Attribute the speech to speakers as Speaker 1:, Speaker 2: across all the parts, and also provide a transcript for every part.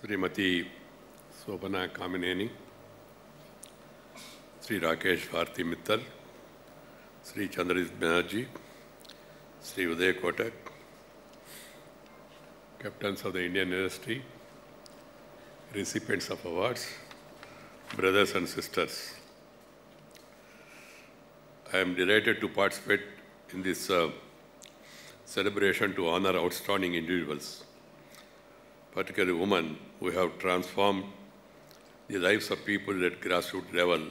Speaker 1: Srimati Sobana Kamineni, Sri Rakesh Bharti Mittal, Sri Chandris Banerjee, Sri Uday Kotak, Captains of the Indian Industry, recipients of awards, brothers and sisters. I am delighted to participate in this celebration to honor outstanding individuals, particularly women who have transformed the lives of people at grassroots level,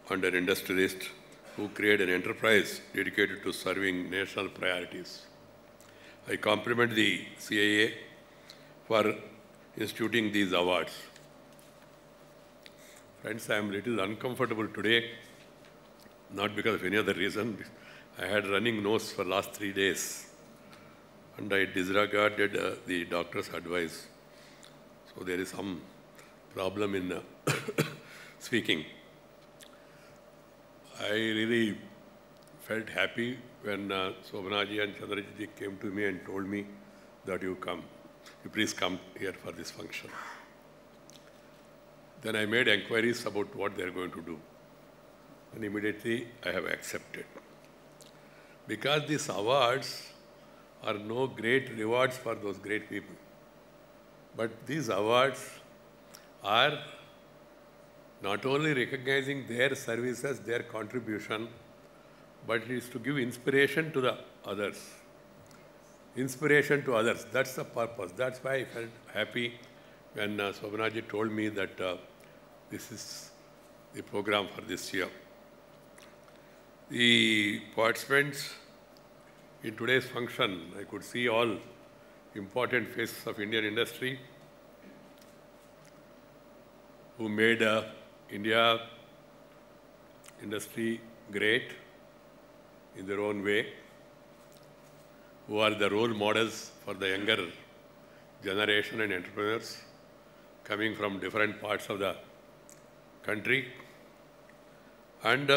Speaker 1: and an industrialist who create an enterprise dedicated to serving national priorities. I compliment the CIA for instituting these awards. Friends, I am a little uncomfortable today, not because of any other reason. I had running nose for last 3 days, and I disregarded the doctor's advice. So there is some problem in speaking. I really felt happy when Sobanaji and Chandraji came to me and told me that you please come here for this function. Then I made inquiries about what they are going to do. And immediately I have accepted. Because these awards are no great rewards for those great people. But these awards are not only recognizing their services, their contribution, but it is to give inspiration to the others. Inspiration to others, that's the purpose. That's why I felt happy when Sobanaji told me that this is the program for this year. The participants in today's function, I could see all important faces of Indian industry who made India industry great in their own way, who are the role models for the younger generation and entrepreneurs coming from different parts of the country. And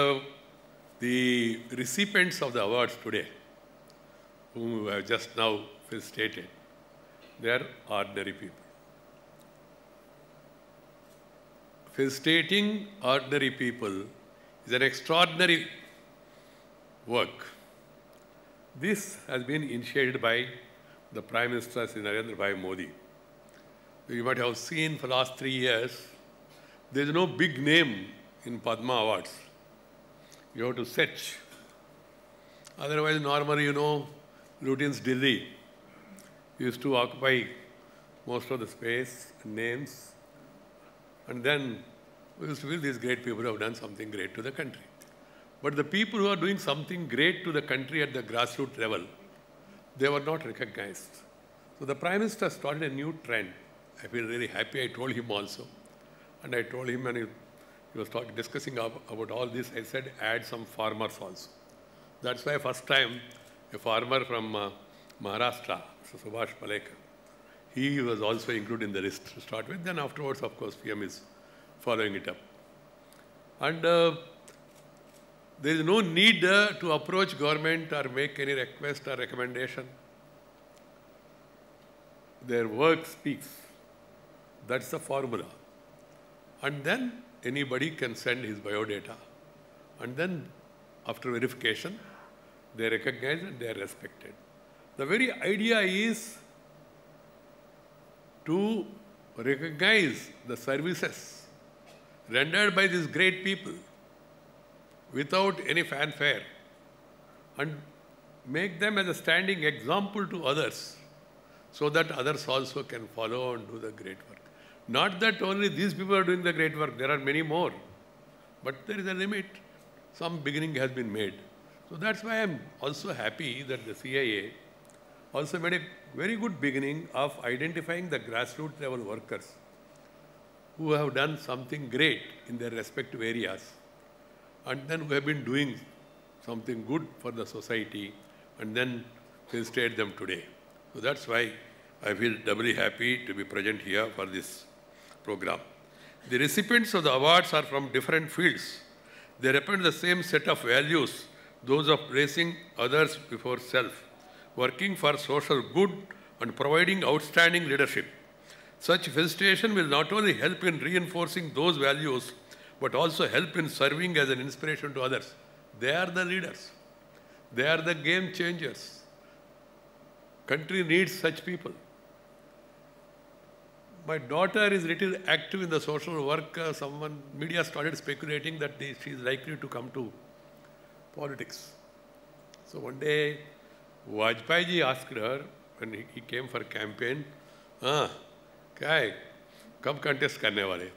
Speaker 1: the recipients of the awards today, whom I have just now stated, they are ordinary people. Felicitating ordinary people is an extraordinary work. This has been initiated by the Prime Minister Sri Narendra Bhai Modi. You might have seen for the last 3 years, there is no big name in Padma Awards. You have to search. Otherwise, normally, routines Delhi used to occupy most of the space, names, and then we used to feel these great people who have done something great to the country. But the people who are doing something great to the country at the grassroots level, they were not recognized. So the Prime Minister started a new trend. I feel really happy. I told him also. And I told him, and he was discussing about all this, I said, add some farmers also. That's why first time a farmer from Maharashtra, Subhash Palekar, he was also included in the list to start with. Then afterwards, of course, PM is following it up. And there is no need to approach government or make any request or recommendation. Their work speaks. That's the formula. And then anybody can send his biodata. And then after verification, they are recognized and they are respected. The very idea is to recognize the services rendered by these great people without any fanfare and make them as a standing example to others so that others also can follow and do the great work. Not that only these people are doing the great work, there are many more, but there is a limit. Some beginning has been made. So that's why I'm also happy that the CIA also made a very good beginning of identifying the grassroots level workers who have done something great in their respective areas and then who have been doing something good for the society and then felicitate them today. So that's why I feel doubly happy to be present here for this program. The recipients of the awards are from different fields. They represent the same set of values, those of placing others before self, working for social good and providing outstanding leadership. Such felicitation will not only help in reinforcing those values, but also help in serving as an inspiration to others. They are the leaders. They are the game changers. Country needs such people. My daughter is little active in the social work. Media started speculating that she is likely to come to politics. So one day, Vajpayee ji asked her, when he came for campaign, क्या है, कब contest करने वाले?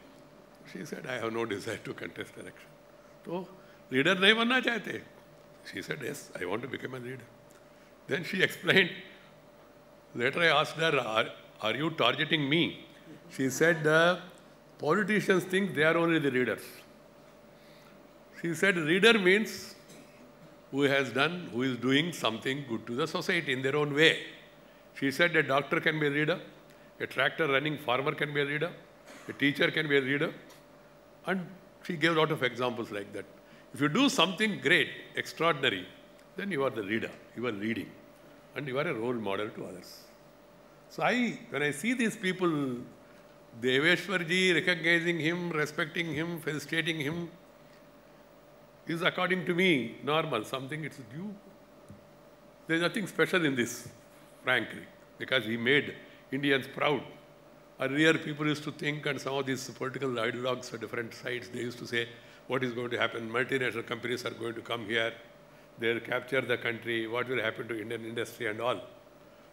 Speaker 1: She said, I have no desire to contest election. So, leader नहीं बनना चाहते? She said, yes, I want to become a leader. Then she explained. Later I asked her, are you targeting me? She said, politicians think they are only the leaders. She said, leader means who is doing something good to the society in their own way. She said a doctor can be a leader, a tractor running farmer can be a leader, a teacher can be a leader. And she gave a lot of examples like that. If you do something great, extraordinary, then you are the leader, you are leading, and you are a role model to others. So when I see these people, Deveshwar ji recognizing him, respecting him, felicitating him, is according to me normal, something it's due. There is nothing special in this, frankly, because he made Indians proud. Earlier people used to think, and some of these political ideologues for different sides, they used to say, what is going to happen? Multinational companies are going to come here, they'll capture the country, what will happen to Indian industry and all.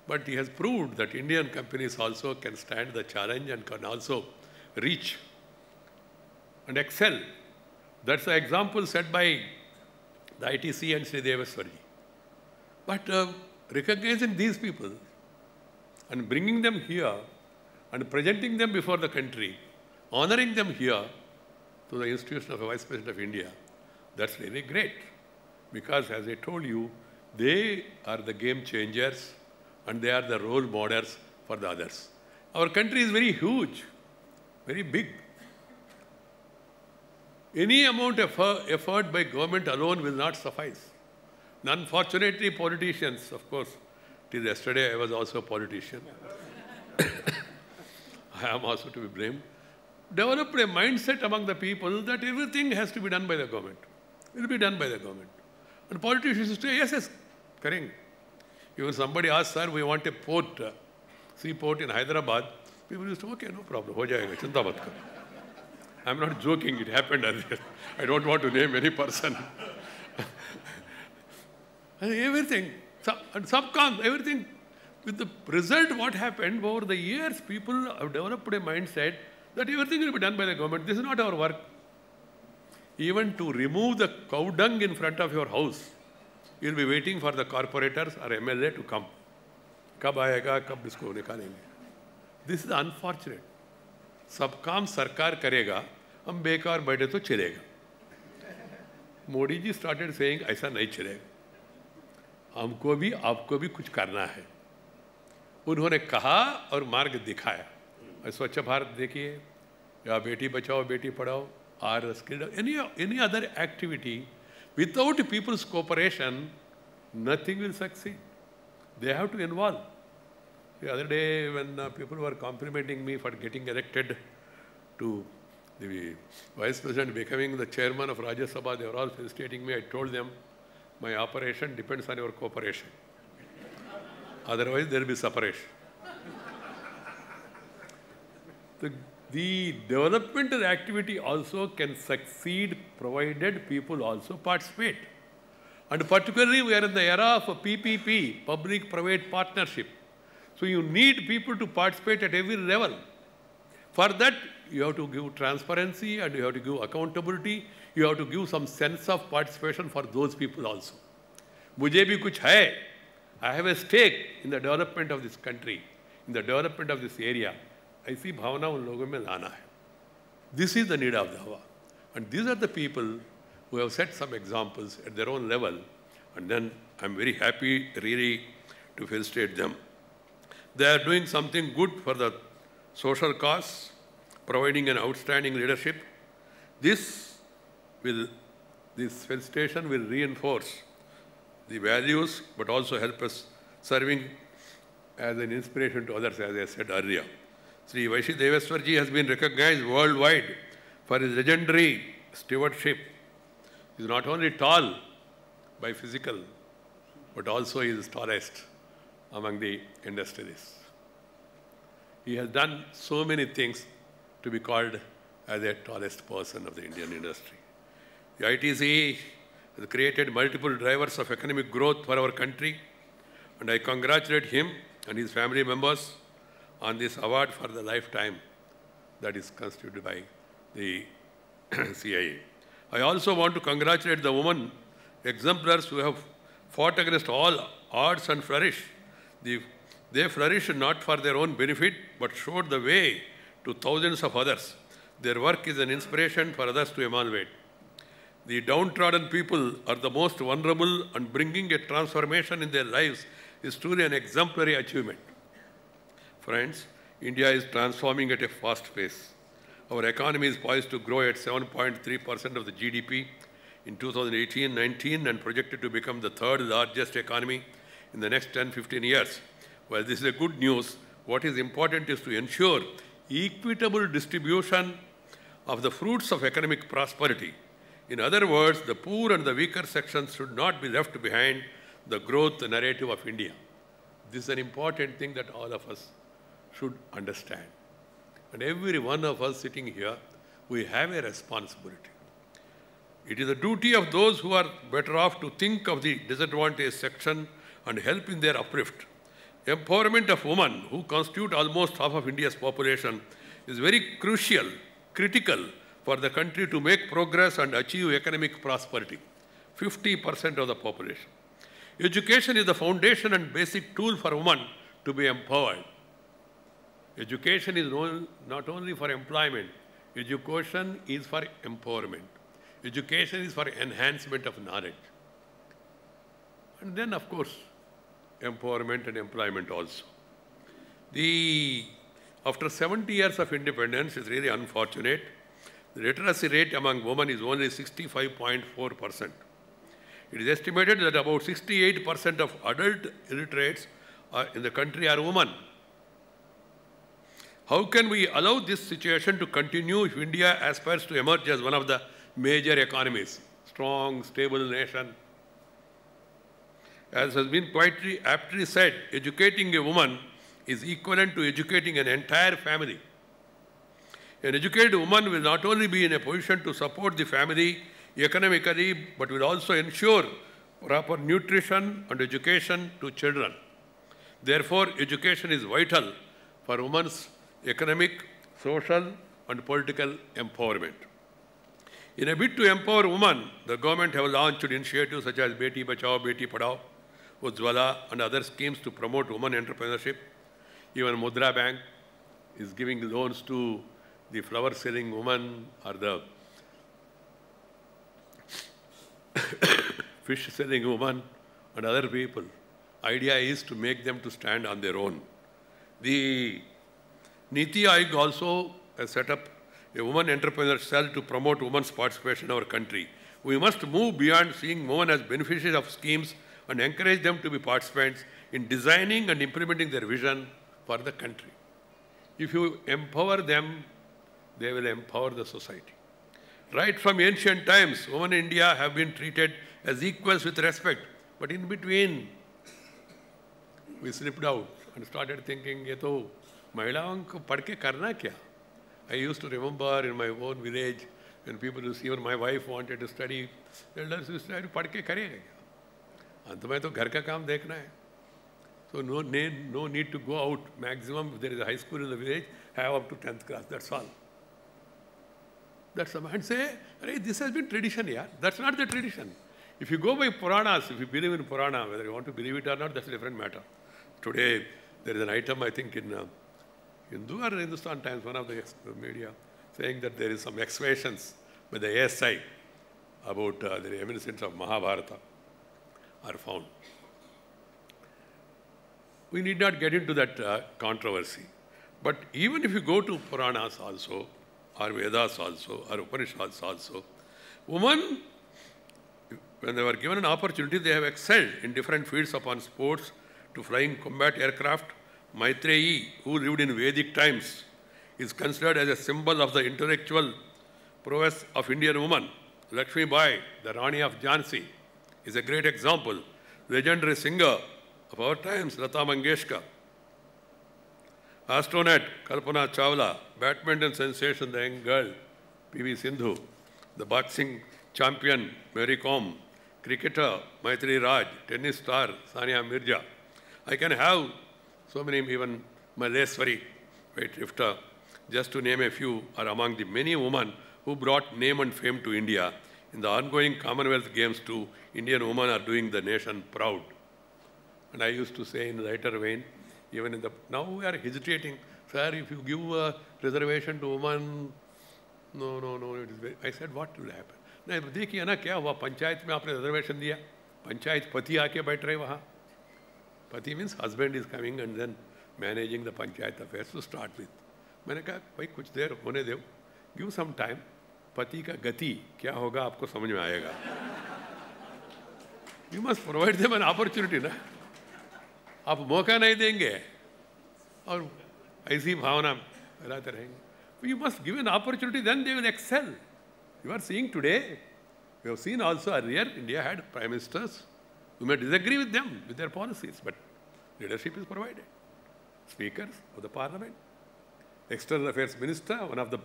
Speaker 1: But he has proved that Indian companies also can stand the challenge and can also reach and excel. That's the example set by the ITC and Shri Deveshwar ji. But recognizing these people and bringing them here and presenting them before the country, honoring them here to the institution of a Vice President of India, that's really great. Because as I told you, they are the game changers and they are the role models for the others. Our country is very huge, very big. Any amount of effort by government alone will not suffice. And unfortunately, politicians, of course, till yesterday I was also a politician. I am also to be blamed. Developed a mindset among the people that everything has to be done by the government. It will be done by the government. And politicians say, yes, correct. Even somebody asked, sir, we want a port, seaport in Hyderabad. People used to, okay, no problem, ho jayega, chinta mat kar. I'm not joking, it happened earlier. I don't want to name any person. Everything, subcon, everything. With the result, what happened, over the years, people have developed a mindset that everything will be done by the government. This is not our work. Even to remove the cow dung in front of your house, you'll be waiting for the corporators or MLA to come. Kab aayega, kab isko nikalenge. This is unfortunate. सब काम सरकार करेगा, हम बेकार बैठे तो चलेगा. Modi ji started saying ऐसा नहीं चलेगा. हमको भी आपको भी कुछ करना है. उन्होंने कहा और मार्ग दिखाया. स्वच्छ भारत देखिए, या Beti Bachao Beti Padhao, or any other activity, without people's cooperation, nothing will succeed. They have to involve. The other day, when people were complimenting me for getting elected to the Vice President, becoming the chairman of Rajya Sabha, they were all felicitating me. I told them, my operation depends on your cooperation. Otherwise, there will be separation. The developmental activity also can succeed provided people also participate. And particularly, we are in the era of a PPP, public-private partnership. So you need people to participate at every level. For that, you have to give transparency and you have to give accountability. You have to give some sense of participation for those people also. Mujhe bhi kuch hai. I have a stake in the development of this country, in the development of this area. ऐसी भावना उन लोगों में लाना है. This is the need of the hour. And these are the people who have set some examples at their own level. And then I'm very happy really to felicitate them. They are doing something good for the social cause, providing an outstanding leadership. This felicitation will reinforce the values, but also help us serving as an inspiration to others, as I said earlier. Shri Y.C. Deveshwar ji has been recognized worldwide for his legendary stewardship. He is not only tall by physical, but also he is tallest among the industrialists. He has done so many things to be called as the tallest person of the Indian industry. The ITC has created multiple drivers of economic growth for our country, and I congratulate him and his family members on this award for the lifetime that is constituted by the CIA. I also want to congratulate the women exemplars who have fought against all odds and flourish. They flourished not for their own benefit, but showed the way to thousands of others. Their work is an inspiration for others to emulate. The downtrodden people are the most vulnerable, and bringing a transformation in their lives is truly an exemplary achievement. Friends, India is transforming at a fast pace. Our economy is poised to grow at 7.3% of the GDP in 2018-19 and projected to become the third largest economy in the next 10-15 years. While this is a good news, what is important is to ensure equitable distribution of the fruits of economic prosperity. In other words, the poor and the weaker sections should not be left behind the growth narrative of India. This is an important thing that all of us should understand. And every one of us sitting here, we have a responsibility. It is the duty of those who are better off to think of the disadvantaged section and help in their uplift. Empowerment of women, who constitute almost half of India's population, is very crucial, critical for the country to make progress and achieve economic prosperity. 50% of the population. Education is the foundation and basic tool for women to be empowered. Education is not only for employment. Education is for empowerment. Education is for enhancement of knowledge. And then, of course, empowerment and employment also. After 70 years of independence, it's really unfortunate. The literacy rate among women is only 65.4%. It is estimated that about 68% of adult illiterates in the country are women. How can we allow this situation to continue if India aspires to emerge as one of the major economies? Strong, stable nation. As has been quite aptly said, educating a woman is equivalent to educating an entire family. An educated woman will not only be in a position to support the family economically, but will also ensure proper nutrition and education to children. Therefore, education is vital for women's economic, social, and political empowerment. In a bid to empower women, the government have launched initiatives such as Beti Bachao, Beti Padhao, Ujjwala, and other schemes to promote women entrepreneurship. Even Mudra Bank is giving loans to the flower-selling woman or the fish-selling woman and other people. Idea is to make them to stand on their own. The Niti Aayog also has set up a woman entrepreneur cell to promote women's participation in our country. We must move beyond seeing women as beneficiaries of schemes and encourage them to be participants in designing and implementing their vision for the country. If you empower them, they will empower the society. Right from ancient times, women in India have been treated as equals with respect. But in between, we slipped out and started thinking, ये तो महिलाओं को पढ़ के करना क्या? I used to remember in my own village, when people used to, even my wife wanted to study, elders used to say, पढ़ के करेगा क्या? अंत में तो घर का काम देखना है. So no need to go out. Maximum, if there is a high school in the village, have up to 10th class. That's all. That's the man say, this has been tradition, yeah. That's not the tradition. If you go by Puranas, if you believe in Purana, whether you want to believe it or not, that's a different matter. Today, there is an item, I think, in Hindu or Hindustan Times, one of the media, saying that there is some excavations by the ASI about the reminiscence of Mahabharata are found. We need not get into that controversy. But even if you go to Puranas also, or Vedas also, or Upanishads also, women, when they were given an opportunity, they have excelled in different fields, upon sports to flying combat aircraft. Maitreyi, who lived in Vedic times, is considered as a symbol of the intellectual prowess of Indian woman. Lakshmi Bai, the Rani of Jhansi, is a great example. Legendary singer of our times, Lata Mangeshkar. Astronaut, Kalpana Chawla. Badminton sensation, the young girl, P.V. Sindhu. The boxing champion, Mary Kom. Cricketer, Maitri Raj. Tennis star, Sania Mirza. I can have so many, even Maleswari, weightlifter, just to name a few, are among the many women who brought name and fame to India. In the ongoing Commonwealth Games too, Indian women are doing the nation proud. And I used to say in lighter vein, even in the, now we are hesitating, sir, if you give a reservation to women, no, it is very, I said, what will happen? नहीं देखिए ना क्या हुआ पंचायत में आपने reservation दिया पंचायत पति आके बैठ रहे वहाँ पति means husband is coming and then managing the panchayat affairs to start with मैंने कहा भाई कुछ देर होने दो गिव सम टाइम पति का गति क्या होगा आपको समझ में आएगा you must provide them an opportunity ना आप मौका नहीं देंगे और ऐसी भावना फैलाते रहेंगे you must give an opportunity then they will excel You are seeing today, we have seen also earlier, India had prime ministers. You may disagree with them, with their policies, but leadership is provided. Speakers of the parliament, external affairs minister, one of the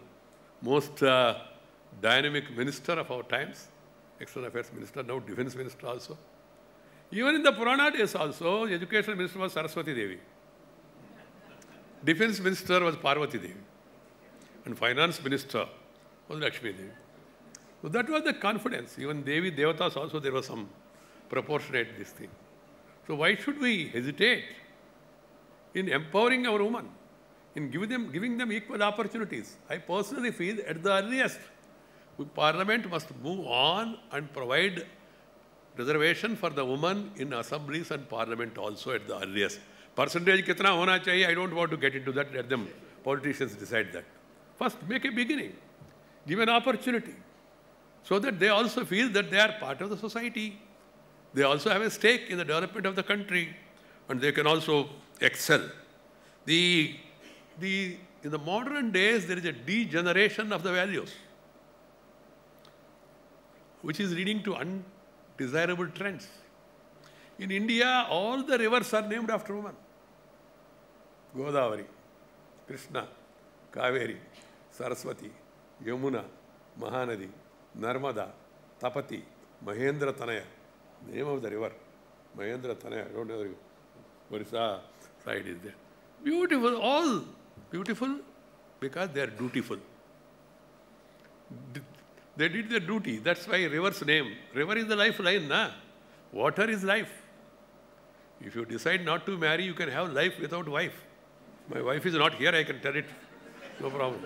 Speaker 1: most dynamic minister of our times, external affairs minister, now defense minister also. Even in the Purana days also, the education minister was Saraswati Devi. Defense minister was Parvati Devi. And finance minister was Lakshmi Devi. So that was the confidence. Even Devi Devatas also, there was some proportionate this thing. So why should we hesitate in empowering our women, in giving them equal opportunities? I personally feel at the earliest, Parliament must move on and provide reservation for the women in assemblies and Parliament also at the earliest. Percentage kitna hona chahiye, I don't want to get into that, let them, politicians decide that. First, make a beginning, give an opportunity, so that they also feel that they are part of the society. They also have a stake in the development of the country, and they can also excel. In the modern days, there is a degeneration of the values, which is leading to undesirable trends. In India, all the rivers are named after women. Godavari, Krishna, Kaveri, Saraswati, Yamuna, Mahanadi, Narmada, Tapati, Mahendra Tanaya, the name of the river, Mahendra Tanaya, I don't know where is the side is there. Beautiful, all beautiful because they are dutiful. They did their duty, that's why river's name. River is the lifeline, na? Water is life. If you decide not to marry, you can have life without wife. My wife is not here, I can tell it, no problem.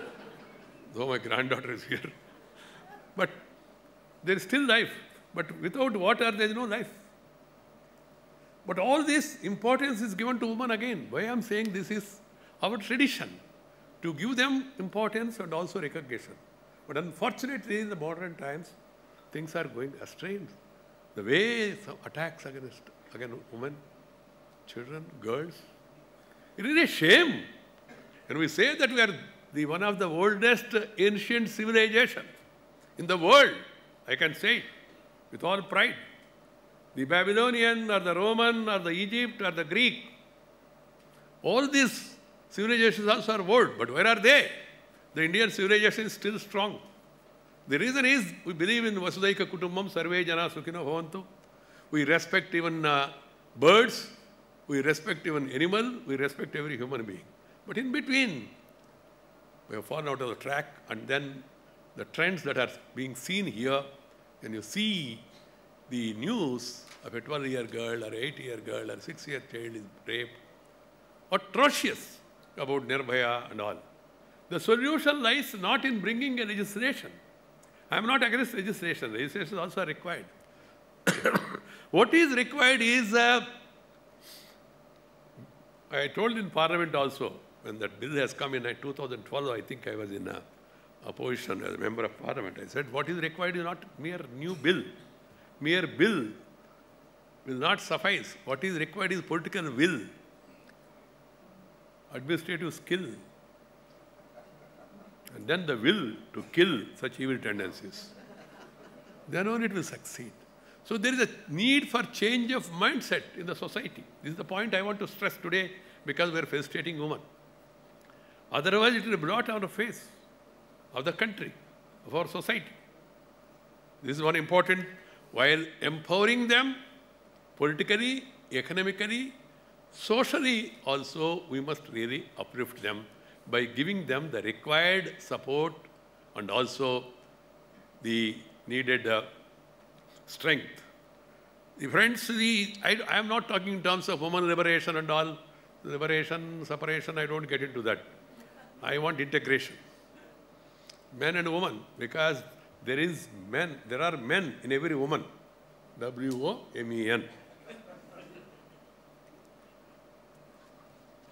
Speaker 1: Though my granddaughter is here. But there is still life. But without water, there is no life. But all this importance is given to women again. Why I am saying this is our tradition, to give them importance and also recognition. But unfortunately, in the modern times, things are going astray. The way some attacks against women, children, girls, it is a shame. And we say that we are one of the oldest ancient civilizations in the world, I can say it with all pride. The Babylonian or the Roman or the Egypt or the Greek, all these civilizations also are old, but where are they? The Indian civilization is still strong. The reason is we believe in Vasudhaika Kutumbam, Sarve Jana Sukhino Bhavantu. We respect even birds, we respect even animal, we respect every human being. But in between, we have fallen out of the track, and then the trends that are being seen here, when you see the news of a 12-year girl or 8-year girl or 6-year child is raped, atrocious about Nirbhaya and all. The solution lies not in bringing a legislation. I am not against legislation. Legislation also are required. What is required is, I told in Parliament also, when that bill has come in 2012, I think I was in opposition as a member of Parliament. I said, what is required is not mere new bill. Mere bill will not suffice. What is required is political will, administrative skill, and then the will to kill such evil tendencies, then only it will succeed. So there is a need for change of mindset in the society. This is the point I want to stress today because we are felicitating women. Otherwise, it will be brought on the face of the country, of our society. This is one important, while empowering them politically, economically, socially also, we must really uplift them by giving them the required support and also the needed strength. The friends, I am not talking in terms of women liberation and all. Liberation, separation, I don't get into that. I want integration. Men and women, because there are men in every woman. W-O-M-E-N.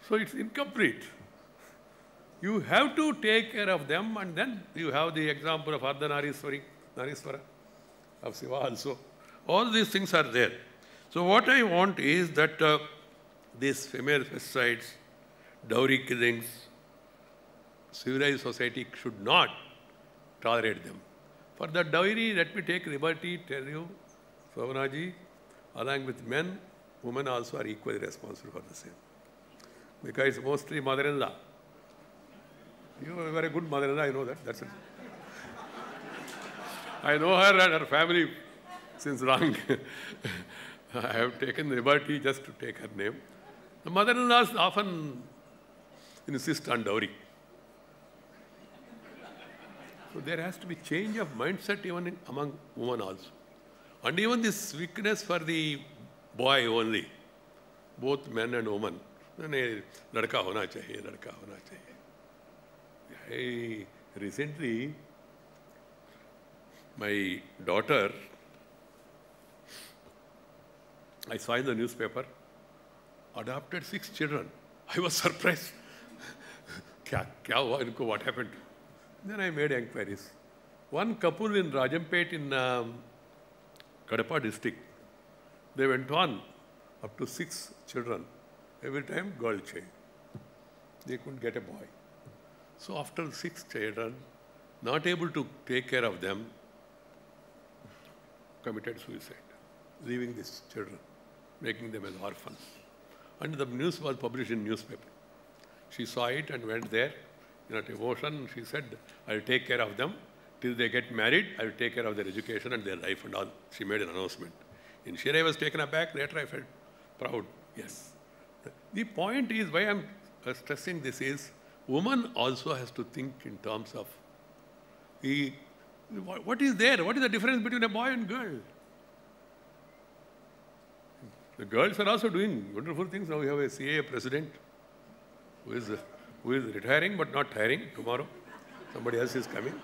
Speaker 1: So it's incomplete. You have to take care of them, and then you have the example of Ardhanariswara, of Shiva also. All these things are there. So what I want is that these female pesticides, dowry killings, civilized society should not tolerate them. For the dowry, let me take liberty, tell you, Savanaji, along with men, women also are equally responsible for the same. Because it's mostly mother-in-law. You are a good mother-in-law, I know that. That's it. I know her and her family since long. I have taken the liberty just to take her name. The mother-in-laws often insist on dowry. So there has to be change of mindset even among women also. And even this weakness for the boy only, both men and women. Ladka hona chahiye, ladka hona chahiye. Recently, my daughter, I saw in the newspaper, adopted 6 children. I was surprised. What happened? Then I made inquiries. One couple in Rajampet in Kadapa district, they went on up to 6 children. Every time, girl child. They couldn't get a boy. So after 6 children, not able to take care of them, committed suicide, leaving these children, making them as orphans. And the news was published in newspaper. She saw it and went there. In her devotion, she said, I'll take care of them till they get married. I'll take care of their education and their life and all. She made an announcement. Initially, I was taken aback. Later, I felt proud. Yes. The point is, why I'm stressing this is, woman also has to think in terms of what is there? What is the difference between a boy and girl? The girls are also doing wonderful things. Now we have a CA president who is retiring but not hiring tomorrow. Somebody else is coming.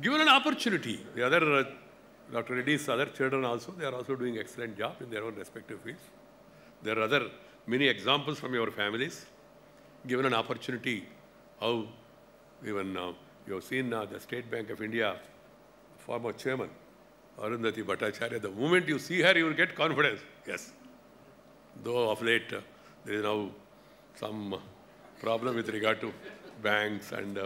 Speaker 1: Given an opportunity, the other Dr. Reddy's other children also, they are also doing excellent job in their own respective fields. There are other many examples from your families. Given an opportunity, how even you have seen the State Bank of India, former chairman, Arundhati Bhattacharya, the moment you see her, you will get confidence. Yes. Though of late, there is now some problem with regard to banks and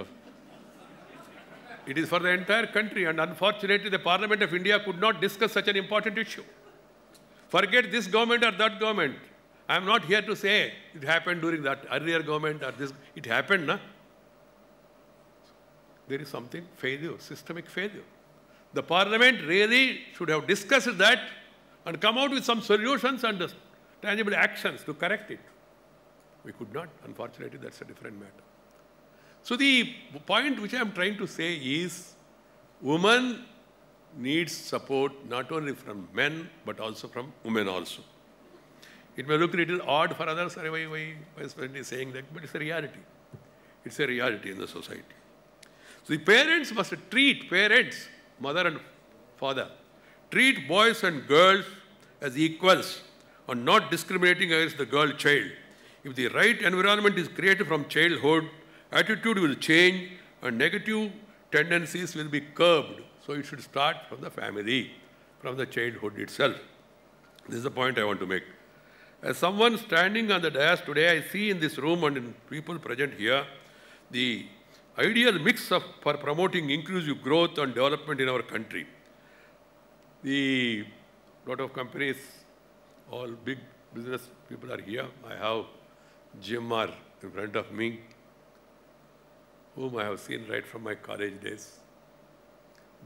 Speaker 1: it is for the entire country, and unfortunately the Parliament of India could not discuss such an important issue. Forget this government or that government. I am not here to say it happened during that earlier government or this. It happened, na? There is something, failure, systemic failure. The Parliament really should have discussed that and come out with some solutions and tangible actions to correct it. We could not. Unfortunately, that's a different matter. So the point which I am trying to say is, woman needs support not only from men, but also from women also. It may look a little odd for others, why is saying that, but it's a reality. It's a reality in the society. So the parents must treat, mother and father, treat boys and girls as equals and not discriminating against the girl child. If the right environment is created from childhood, attitude will change and negative tendencies will be curbed. So it should start from the family, from the childhood itself. This is the point I want to make. As someone standing on the dais today, I see in this room and in people present here, the ideal mix for promoting inclusive growth and development in our country. The lot of companies, all big business people are here. I have GMR in front of me, whom I have seen right from my college days.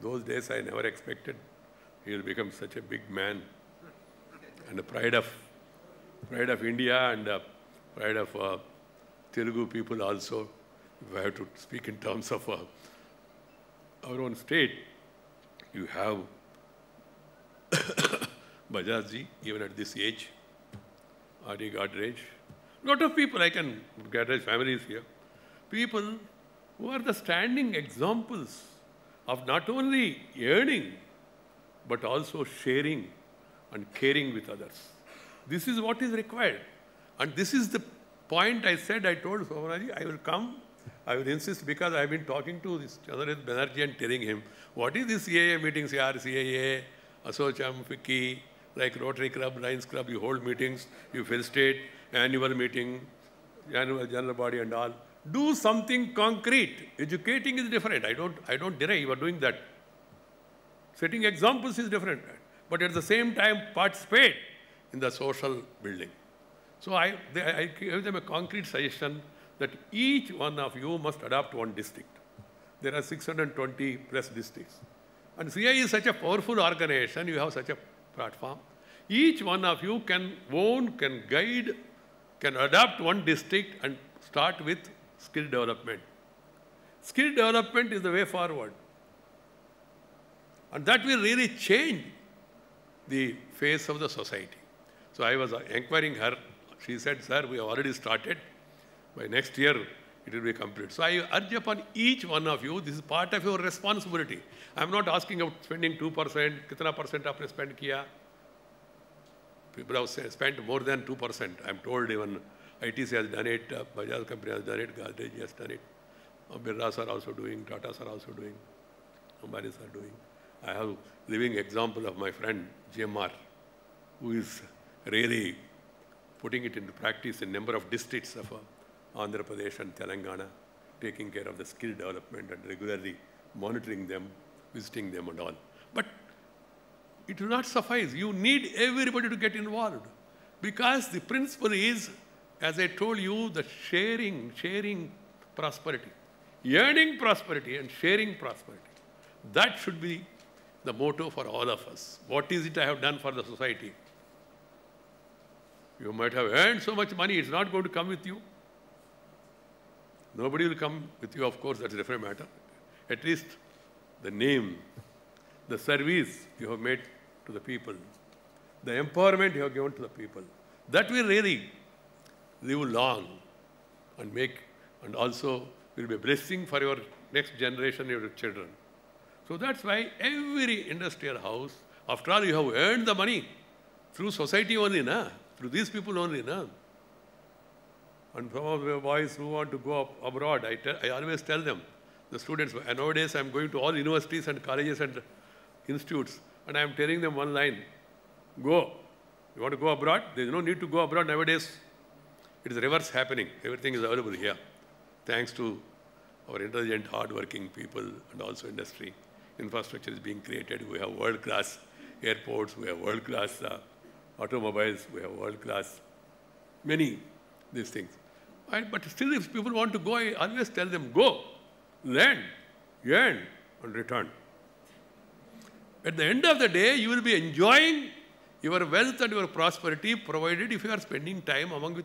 Speaker 1: Those days I never expected he will become such a big man and a pride of India and pride of Telugu people also. If I have to speak in terms of our own state, you have Bajajji, even at this age, R.D. Godrej. Lot of people, I can gather families here. People who are the standing examples of not only earning, but also sharing and caring with others. This is what is required. And this is the point I told Somanaji, I will come, I will insist, because I have been talking to this Chandra Banerjee and telling him, what is this CAA meetings here, CAA, Assocham, FICCI, like Rotary Club, Lions Club, you hold meetings, you felicitate, annual meeting, annual general body and all. Do something concrete. Educating is different. I don't deny you are doing that. Setting examples is different. But at the same time, participate in the social building. So I gave them a concrete suggestion that each one of you must adopt one district. There are 620 plus districts. And CI is such a powerful organization, you have such a platform. Each one of you can own, can guide, can adopt one district and start with skill development. Skill development is the way forward. And that will really change the face of the society. So I was inquiring her. She said, sir, we have already started. By next year, it will be complete. So I urge upon each one of you, this is part of your responsibility. I am not asking about spending 2%, kitna percent aapne spend kiya. People have spent more than 2%. I am told even ITC has done it, Bajaj company has done it, Godrej has done it. Birlas are also doing, Tatas are also doing, Ambanis are doing. I have living example of my friend GMR, who is really putting it into practice in number of districts of Andhra Pradesh and Telangana, taking care of the skill development and regularly monitoring them, visiting them and all. But it will not suffice. You need everybody to get involved, because the principle is, as I told you, the sharing prosperity, yearning prosperity and sharing prosperity. That should be the motto for all of us. What is it I have done for the society? You might have earned so much money, it's not going to come with you. Nobody will come with you, of course, that's a different matter. At least the name, the service you have made to the people, the empowerment you have given to the people, that will really live long and also will be a blessing for your next generation, your children. So that's why every industrial house, after all, you have earned the money through society only, through these people only. And some of the boys who want to go abroad, I always tell them, the students, and nowadays I'm going to all universities and colleges and institutes, and I'm telling them one line, go. You want to go abroad? There's no need to go abroad nowadays. It is reverse happening. Everything is available here, thanks to our intelligent, hard-working people and also industry. Infrastructure is being created. We have world-class airports. We have world-class automobiles. We have world-class many these things. But still, if people want to go, I always tell them, go, learn, earn, and return. At the end of the day, you will be enjoying your wealth and your prosperity, provided if you are spending time among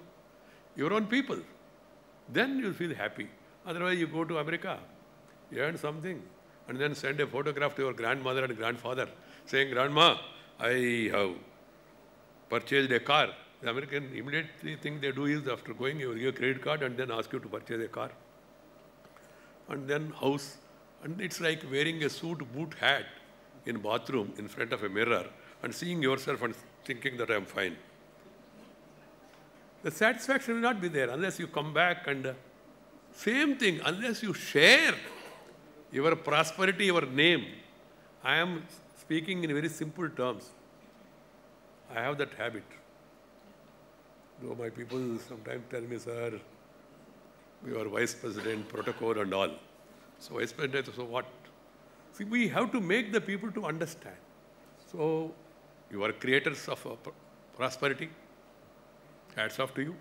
Speaker 1: your own people. Then you will feel happy. Otherwise, you go to America, you earn something, and then send a photograph to your grandmother and grandfather, saying, Grandma, I have purchased a car. The American immediately thing they do is, after going, you will give a credit card and then ask you to purchase a car. And then house. And it's like wearing a suit, boot, hat in bathroom in front of a mirror and seeing yourself and thinking that I am fine. The satisfaction will not be there unless you come back and same thing, unless you share your prosperity, your name. I am speaking in very simple terms. I have that habit. Though my people sometimes tell me, sir, you are vice president, protocol and all. So vice president, so what? See, we have to make the people to understand. So you are creators of prosperity. Hats off to you.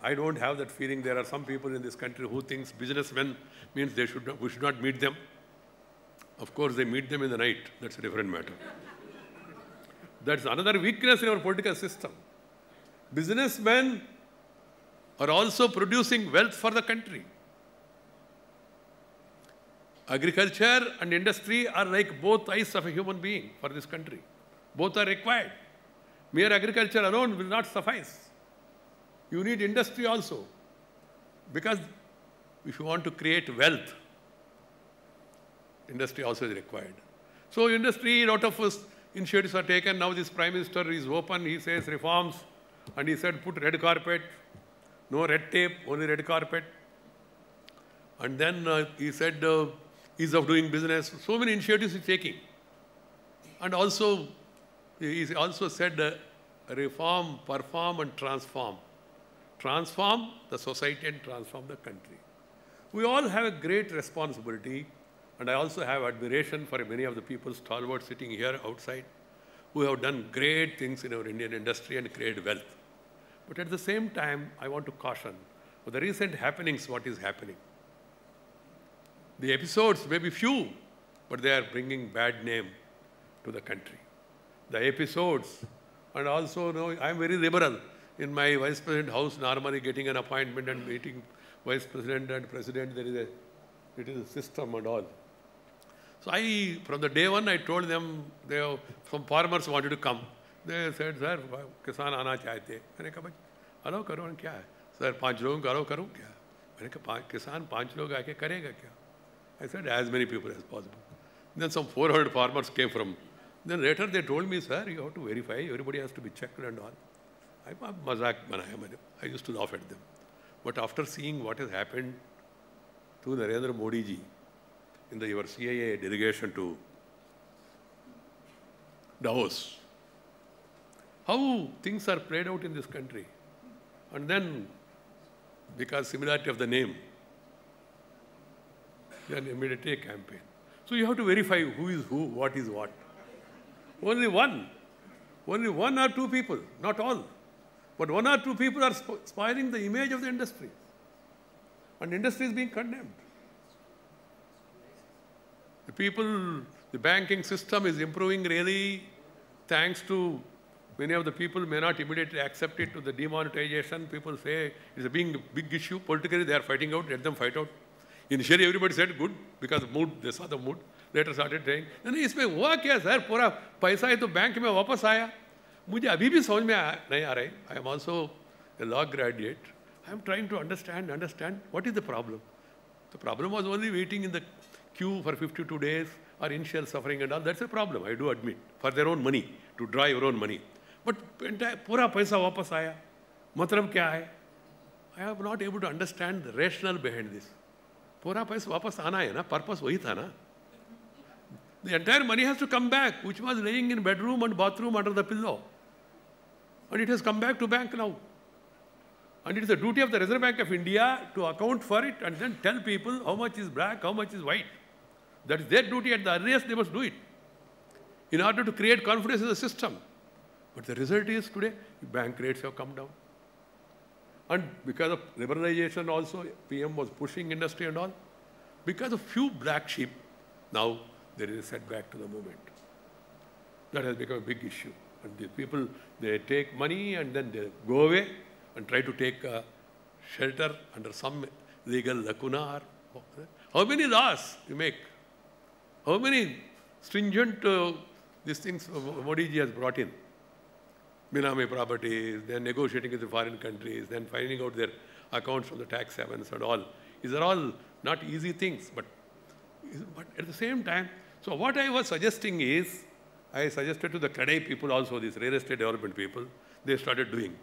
Speaker 1: I don't have that feeling. There are some people in this country who thinks businessmen means we should not meet them. Of course, they meet them in the night. That's a different matter. That's another weakness in our political system. Businessmen are also producing wealth for the country. Agriculture and industry are like both eyes of a human being for this country. Both are required. Mere agriculture alone will not suffice. You need industry also. Because if you want to create wealth, industry also is required. So industry, a lot of initiatives are taken. Now this Prime Minister is open. He says reforms. And he said put red carpet. No red tape, only red carpet. And then he said ease of doing business. So many initiatives he's taking. And also, he also said reform, perform and transform. Transform the society and transform the country. We all have a great responsibility, and I also have admiration for many of the people stalwart sitting here outside who have done great things in our Indian industry and created wealth. But at the same time, I want to caution for the recent happenings, what is happening. The episodes may be few, but they are bringing bad name to the country. The episodes, and also, I am very liberal. In my vice president house, normally getting an appointment and meeting vice president and president, it is a system and all. So from the day one, I told them, some farmers wanted to come. They said, sir, kisan aana chahte. मैंने कहा, allow करो क्या है? Sir, 5 लोगों को allow करूँ क्या? मैंने कहा, किसान 5 लोग आके करेगा क्या? I said, as many people as possible. Then some 400 farmers came from. Then later they told me, sir, you have to verify, everybody has to be checked and all. I used to laugh at them. But after seeing what has happened to Narendra Modi ji in your CIA delegation to Davos, how things are played out in this country. And then, because similarity of the name, then immediately a campaign. So you have to verify who is who, what is what. Only one or two people, not all. But 1 or 2 people are spoiling the image of the industry. And industry is being condemned. The banking system is improving really thanks to many of the people may not immediately accept it to the demonetization. People say it's a big issue. Politically, they are fighting out. Let them fight out. Initially, everybody said good because they saw the mood. Later started saying, इसमें हुआ क्या sir पूरा पैसा है तो bank में वापस आया मुझे अभी भी समझ में नहीं आ रहा है I am also a law graduate. I am trying to understand what is the problem. The problem was only waiting in the queue for 52 days or initial suffering and all. That's a problem, I do admit, for their own money, to draw your own money. But पूरा पैसा वापस आया मतलब क्या है? I am not able to understand the rationale behind this. पूरा पैसा वापस आना है ना, purpose वही था ना. The entire money has to come back, which was laying in bedroom and bathroom under the pillow. And it has come back to bank now. And it is the duty of the Reserve Bank of India to account for it and then tell people how much is black, how much is white. That is their duty. At the earliest, they must do it in order to create confidence in the system. But the result is today, bank rates have come down. And because of liberalization also, PM was pushing industry and all. Because of few black sheep, now there is a setback to the movement. That has become a big issue. And the people, they take money and then they go away and try to take shelter under some legal lacuna. How many laws you make? How many stringent these things Modi ji has brought in? Binami properties, then negotiating with the foreign countries, then finding out their accounts from the tax havens and all. These are all not easy things, but at the same time, so what I was suggesting is, I suggested to the Kadai people also, these real estate development people, they started doing.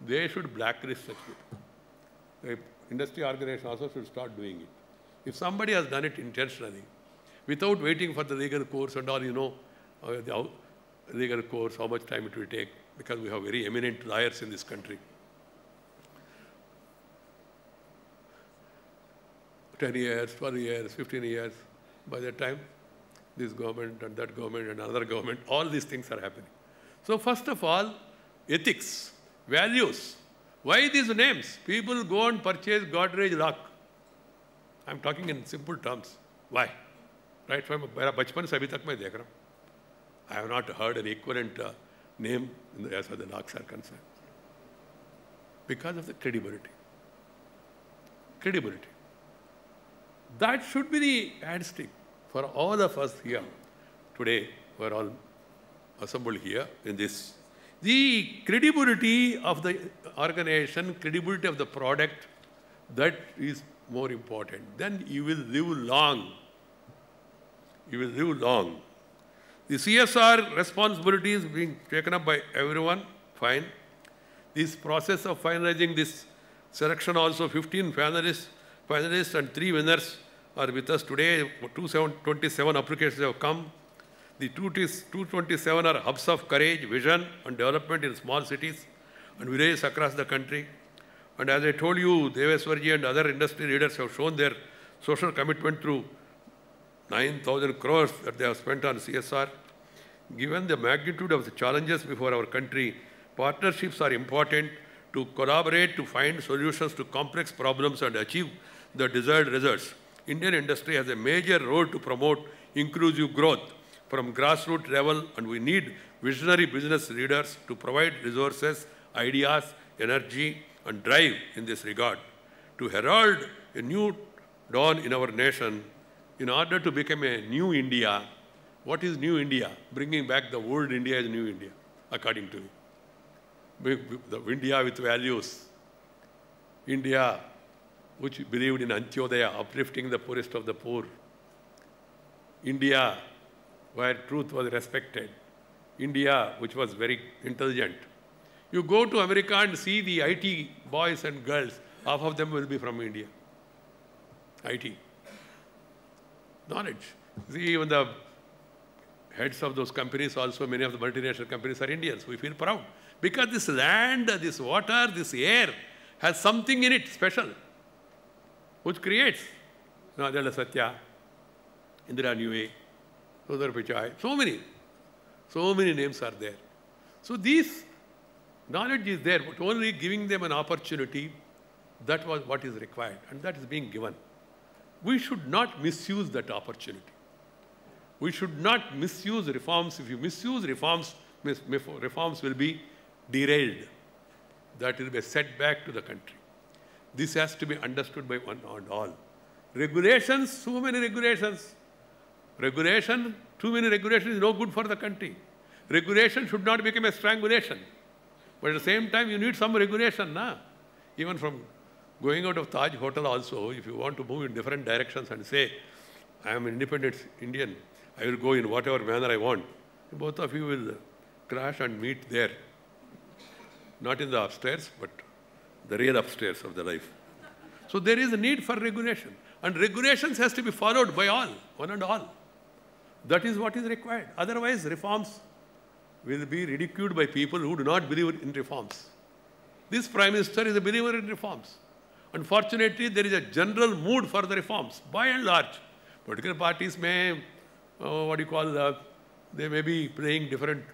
Speaker 1: They should blacklist such people. The industry organization also should start doing it. If somebody has done it intentionally, without waiting for the legal course and all, the legal course, how much time it will take, because we have very eminent lawyers in this country. 10 years, 12 years, 15 years. By the time this government and that government and another government, all these things are happening. So first of all, ethics, values. Why these names? People go and purchase Godrej lock. I'm talking in simple terms. Why? Right from bachpan se abhi tak main dekh raha hu. I have not heard an equivalent name as far as the locks are concerned. Because of the credibility. Credibility. That should be the yardstick for all of us here today. We're all assembled here in this. The credibility of the organization, credibility of the product, that is more important. Then you will live long. You will live long. The CSR responsibility is being taken up by everyone. Fine. This process of finalizing this selection also, 15 finalists and 3 winners are with us today. 227 applications have come. The 227 are hubs of courage, vision and development in small cities and villages across the country. And as I told you, Deveshwar and other industry leaders have shown their social commitment through 9,000 crores that they have spent on CSR. Given the magnitude of the challenges before our country, partnerships are important to collaborate to find solutions to complex problems and achieve the desired results. Indian industry has a major role to promote inclusive growth from grassroots level, and we need visionary business leaders to provide resources, ideas, energy, and drive in this regard. To herald a new dawn in our nation, in order to become a new India. What is new India? Bringing back the old India is new India, according to me. The India with values. India which believed in Antyodaya, uplifting the poorest of the poor. India where truth was respected. India which was very intelligent. You go to America and see the IT boys and girls, half of them will be from India. IT. Knowledge. See, even the heads of those companies, also many of the multinational companies are Indians. We feel proud. Because this land, this water, this air has something in it special, which creates Nadala Satya, Indira Newey, Sundar Pichai, so many names are there. So this knowledge is there, but only giving them an opportunity, that was what is required, and that is being given. We should not misuse that opportunity. We should not misuse reforms. If you misuse reforms, reforms will be derailed. That will be a setback to the country. This has to be understood by one and all. Regulations, so many regulations. Regulation, too many regulations is no good for the country. Regulation should not become a strangulation. But at the same time, you need some regulation, na? Even from going out of Taj Hotel also, if you want to move in different directions and say, I am an independent Indian, I will go in whatever manner I want, both of you will crash and meet there. Not in the upstairs, but the real upstairs of the life. So there is a need for regulation. And regulations has to be followed by all, one and all. That is what is required. Otherwise, reforms will be ridiculed by people who do not believe in reforms. This Prime Minister is a believer in reforms. Unfortunately, there is a general mood for the reforms, by and large. Political parties may, they may be playing different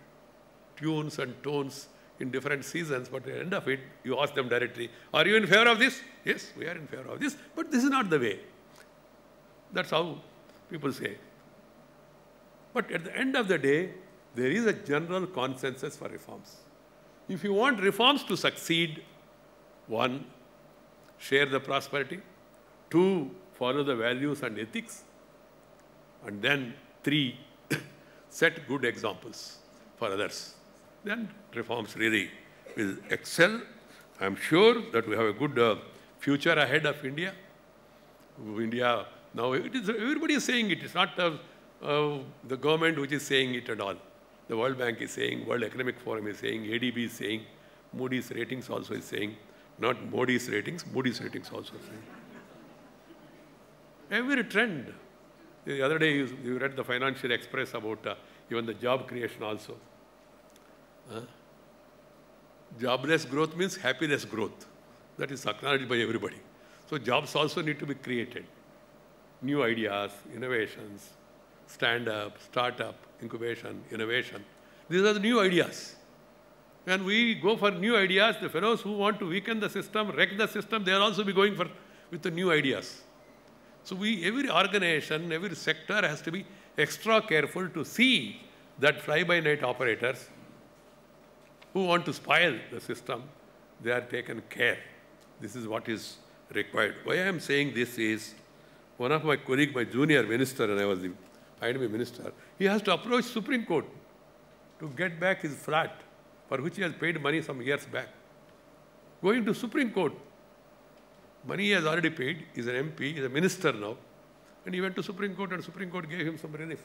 Speaker 1: tunes and tones in different seasons, but at the end of it, you ask them directly, are you in favor of this? Yes, we are in favor of this, but this is not the way. That's how people say. But at the end of the day, there is a general consensus for reforms. If you want reforms to succeed, 1, share the prosperity, 2, follow the values and ethics, and then 3, set good examples for others. Then reforms really will excel. I'm sure that we have a good future ahead of India. India, now everybody is saying it. It's not the government which is saying it at all. The World Bank is saying, World Economic Forum is saying, ADB is saying, Moody's ratings also is saying, not Modi's ratings, Moody's ratings also saying. Every trend. The other day you read the Financial Express about even the job creation also. Jobless growth means happiness growth. That is acknowledged by everybody. So jobs also need to be created. new ideas, innovations, stand-up, start-up, incubation, innovation. These are the new ideas. When we go for new ideas, the fellows who want to weaken the system, wreck the system, they will also be going with the new ideas. So every organization, every sector has to be extra careful to see that fly-by-night operators who want to spoil the system, they are taken care. This is what is required. Why I am saying this is, one of my colleagues, my junior minister, and I was the INB minister, he has to approach Supreme Court to get back his flat, for which he has paid money some years back. Going to Supreme Court, money he has already paid, he is an MP, he is a minister now, and he went to Supreme Court and Supreme Court gave him some relief.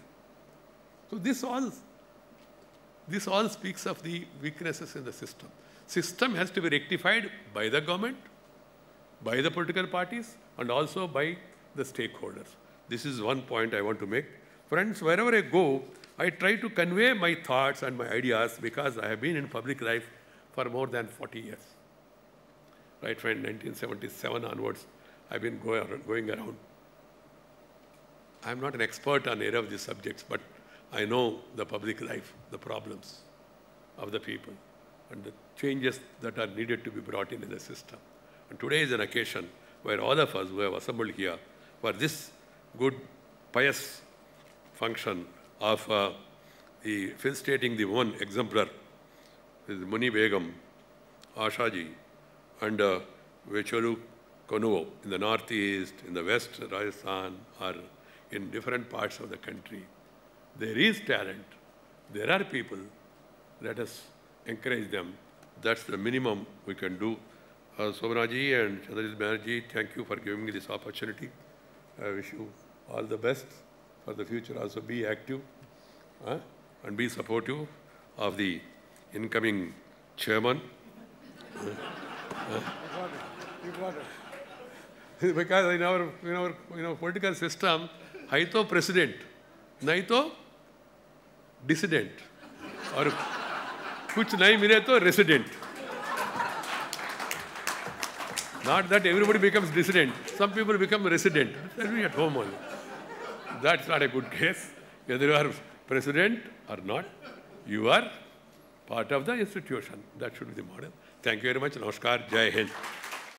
Speaker 1: So this all speaks of the weaknesses in the system. System has to be rectified by the government, by the political parties, and also by the stakeholders. This is one point I want to make. Friends, wherever I go, I try to convey my thoughts and my ideas because I have been in public life for more than 40 years. Right from 1977 onwards, I've been going around. I'm not an expert on any of these subjects, but I know the public life, the problems of the people, and the changes that are needed to be brought in the system. And today is an occasion where all of us who have assembled here for this good, pious function of felicitating the one exemplar, is Munni Begum, Asha ji, and Vechulou Kanuo in the northeast, in the west, Rajasthan, or in different parts of the country. There is talent. There are people. Let us encourage them. That's the minimum we can do. Sobhanaji and Chandra Banerjee, thank you for giving me this opportunity. I wish you all the best for the future. Also be active and be supportive of the incoming chairman. You got it. Because in our political system, hai to president, nahi to dissident, or kuch nahi mile to resident. Not that everybody becomes dissident. Some people become resident. They'll be at home only. That's not a good case. Whether you are president or not, you are part of the institution. That should be the model. Thank you very much. Namaskar. Jai Hind.